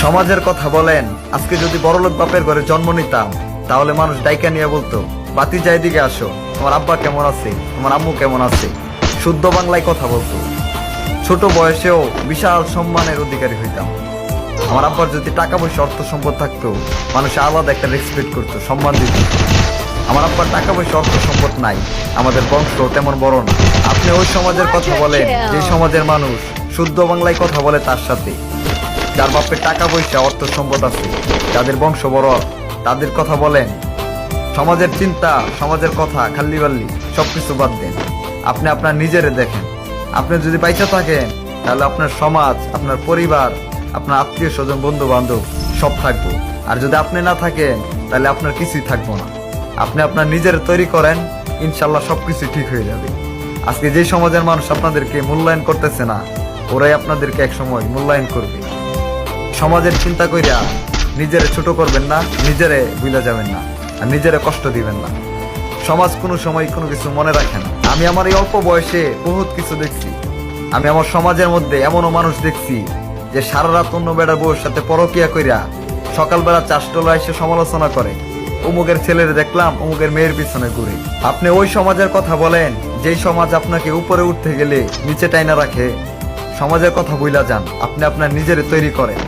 সমাজের কথা বলেন। আজকে যদি বড়লোক বাপের ঘরে জন্ম নিতাম তাহলে মানুষ ডাইকা নিয়ে বলতো, বাতি যাই দিকে আসো, তোমার আব্বা কেমন আছে, তোমার আম্মু কেমন আছে। শুদ্ধ বাংলায় কথা বলতো। ছোট বয়সেও বিশাল সম্মানের অধিকারী হইতাম। আমার আব্বার যদি টাকা পয়সা অর্থ সম্পদ থাকতো, মানুষ আলাদা একটা রেসপেক্ট করতো, সম্মান দিত। আমার আব্বার টাকা পয়সা অর্থ সম্পদ নাই, আমাদের বংশ তেমন বড় না। আপনি ওই সমাজের কথা বলেন যে সমাজের মানুষ শুদ্ধ বাংলায় কথা বলে তার সাথে, যার বাপের টাকা পয়সা অর্থ সম্পদ আছে, যাদের বংশ বড়, তাদের কথা বলেন। সমাজের চিন্তা, সমাজের কথা খাল্লি বাল্লি সবকিছু বাদ দেন। আপনি আপনার নিজেরে দেখেন। আপনি যদি বাইচা থাকেন তাহলে আপনার সমাজ, আপনার পরিবার, আপনার আত্মীয় স্বজন, বন্ধু বান্ধব সব থাকবো। আর যদি আপনি না থাকেন তাহলে আপনার কিছুই থাকবো না। আপনি আপনার নিজের তৈরি করেন, ইনশাল্লাহ সবকিছু ঠিক হয়ে যাবে। আজকে যে সমাজের মানুষ আপনাদেরকে মূল্যায়ন করতেছে না, ওরাই আপনাদেরকে একসময় মূল্যায়ন করবে। সমাজের চিন্তা কইরা নিজেরে ছোট করবেন না, নিজেরে ভুলে যাবেন না, আর নিজেরে কষ্ট দিবেন না। সমাজ কোনো সময় কোনো কিছু মনে রাখে না। আমি আমার এই অল্প বয়সে বহুত কিছু দেখছি। আমি আমার সমাজের মধ্যে এমনও মানুষ দেখছি যে সারা রাত অন্য বেড়ার বউয়ের সাথে পরকিয়া কইরা সকালবেলা চাষটোলা এসে সমালোচনা করে, অমুকের ছেলের দেখলাম অমুকের মেয়ের পিছনে ঘুরে। আপনি ওই সমাজের কথা বলেন যেই সমাজ আপনাকে উপরে উঠতে গেলে নিচে টাইনা রাখে। সমাজের কথা বইলা যান, আপনি আপনার নিজের তৈরি করেন।